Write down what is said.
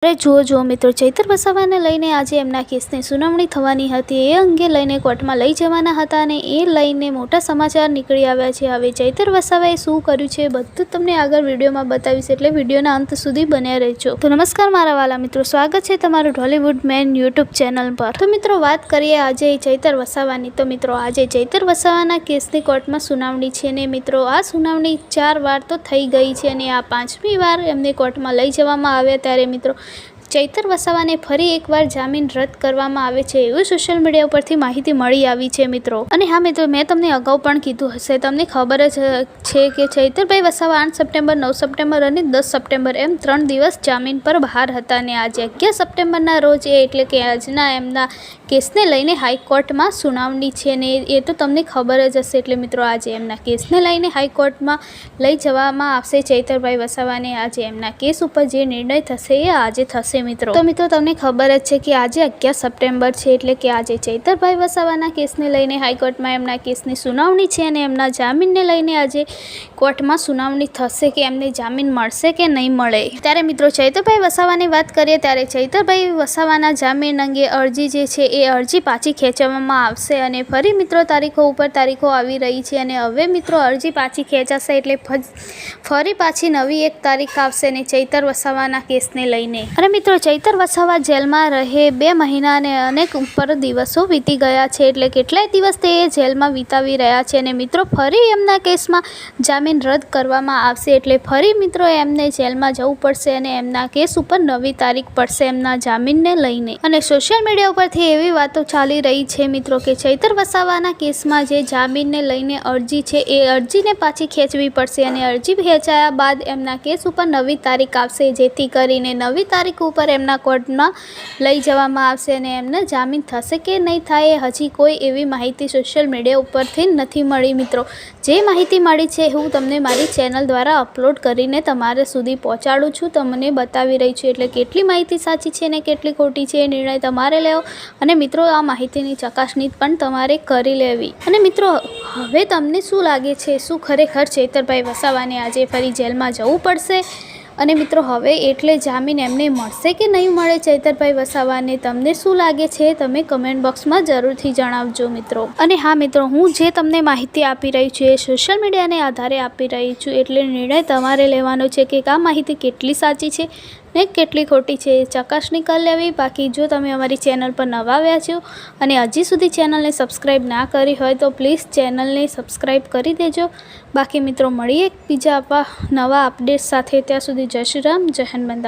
અરે જુઓ મિત્રો, ચૈતર વસાવાને લઈને આજે એમના કેસની સુનાવણી થવાની હતી. એ અંગે લઈને કોર્ટમાં લઈ જવાના હતા અને એ લઈને મોટા સમાચાર નીકળી આવ્યા છે. હવે ચૈતર વસાવાએ શું કર્યું છે બધું તમને આગળ વિડીયોમાં બતાવીશ, એટલે વિડીયોના અંત સુધી બન્યા રહેજો. તો નમસ્કાર મારા વાલા મિત્રો, સ્વાગત છે તમારું ઢોલીવુડ મેન યુટ્યુબ ચેનલ પર. તો મિત્રો વાત કરીએ આજે ચૈતર વસાવાની. તો મિત્રો આજે ચૈતર વસાવાના કેસની કોર્ટમાં સુનાવણી છે અને મિત્રો આ સુનાવણી 4 વાર તો થઈ ગઈ છે અને આ 5મી વાર એમને કોર્ટમાં લઈ જવામાં આવ્યા. ત્યારે મિત્રો ચૈતર વસાવાને ફરી એકવાર જામીન રદ કરવામાં આવે છે એવું સોશિયલ મીડિયા ઉપરથી માહિતી મળી આવી છે મિત્રો. અને હા મિત્રો, મેં તમને અગાઉ પણ કીધું હશે, તમને ખબર જ છે કે ચૈતરભાઈ વસાવા 8 સપ્ટેમ્બર 9 સપ્ટેમ્બર અને 10 સપ્ટેમ્બર એમ 3 દિવસ જામીન પર બહાર હતા અને આજે 11 સપ્ટેમ્બરના રોજ એટલે કે આજના એમના કેસને લઈને હાઈકોર્ટમાં સુનાવણી છે અને એ તો તમને ખબર જ હશે. એટલે મિત્રો આજે એમના કેસને લઈને હાઈકોર્ટમાં લઈ જવામાં આવશે ચૈતરભાઈ વસાવાને. આજે એમના કેસ ઉપર જે નિર્ણય થશે એ આજે થશે મિત્રો. તો મિત્રો તમને ખબર જ છે કે આજે 11 સપ્ટેમ્બર છે, એટલે કે આજે ચૈતરભાઈ વસાવાના કેસને લઈને હાઈકોર્ટમાં એમના કેસની સુનાવણી છે અને એમના જામીનને લઈને આજે કોર્ટમાં સુનાવણી થશે કે એમને જામીન મળશે કે નહીં મળે. ત્યારે મિત્રો ચૈતરભાઈ વસાવાની વાત કરીએ ત્યારે ચૈતરભાઈ વસાવાના જામીન અંગે અરજી જે છે એ અરજી પાછી ખેંચવામાં આવશે અને ફરી મિત્રો તારીખો ઉપર તારીખો આવી રહી છે અને હવે મિત્રો અરજી પાછી ખેંચાશે એટલે ફરી પાછી નવી એક તારીખ આવશે અને ચૈતર વસાવાના કેસને લઈને. અને મિત્રો ચૈતર વસાવા જેલમાં રહે 2 મહિના અને અનેક ઉપર દિવસો વીતી ગયા છે, એટલે કેટલાય દિવસ તે જેલમાં વિતાવી રહ્યા છે અને મિત્રો ફરી એમના કેસમાં જામીન રદ કરવામાં આવશે એટલે ફરી મિત્રો એમને જેલમાં જવું પડશે અને એમના કેસ ઉપર નવી તારીખ પડશે એમના જામીનને લઈને. અને સોશિયલ મીડિયા ઉપરથી એવી વાતો ચાલી રહી છે મિત્રો કે ચૈતર વસાવાના કેસમાં જે જામીનને લઈને અરજી છે એ અરજીને પાછી ખેંચવી પડશે અને અરજી ખેંચાયા બાદ એમના કેસ ઉપર નવી તારીખ આવશે, જેથી કરીને નવી તારીખ ઉપર એમના કોર્ટમાં લઈ જવામાં આવશે અને એમને જામીન થશે કે નહીં થાય એ હજી કોઈ એવી માહિતી સોશિયલ મીડિયા ઉપરથી નથી મળી મિત્રો. જે માહિતી મળી છે હું તમને મારી ચેનલ દ્વારા અપલોડ કરીને તમારે સુધી પહોંચાડું છું, તમને બતાવી રહી છું. એટલે કેટલી માહિતી સાચી છે ને કેટલી ખોટી છે એ નિર્ણય તમારે લેવો અને મિત્રો આ માહિતીની ચકાસણી પણ તમારે કરી લેવી. અને મિત્રો હવે તમને શું લાગે છે, શું ખરેખર ચૈતરભાઈ વસાવાને આજે ફરી જેલમાં જવું પડશે અને મિત્રો હવે એટલે જામીન એમને મળશે કે નહીં મળે ચૈતરભાઈ વસાવાને? તમને શું લાગે છે તમે કમેન્ટ બોક્સમાં જરૂરથી જણાવજો મિત્રો. અને હા મિત્રો, હું જે તમને માહિતી આપી રહી છું એ સોશિયલ મીડિયાને આધારે આપી રહી છું, એટલે નિર્ણય તમારે લેવાનો છે કે આ માહિતી કેટલી સાચી છે ને કેટલી ખોટી છે એ ચકાસણી કરી લેવી. બાકી જો તમે અમારી ચેનલ પર નવા આવ્યા છો અને હજી સુધી ચેનલને સબસ્ક્રાઈબ ના કરી હોય તો પ્લીઝ ચેનલને સબસ્ક્રાઈબ કરી દેજો. બાકી મિત્રો મળીએ બીજા નવા અપડેટ સાથે. ત્યાં સુધી જય શ્રી રામ, જય હનુમાન.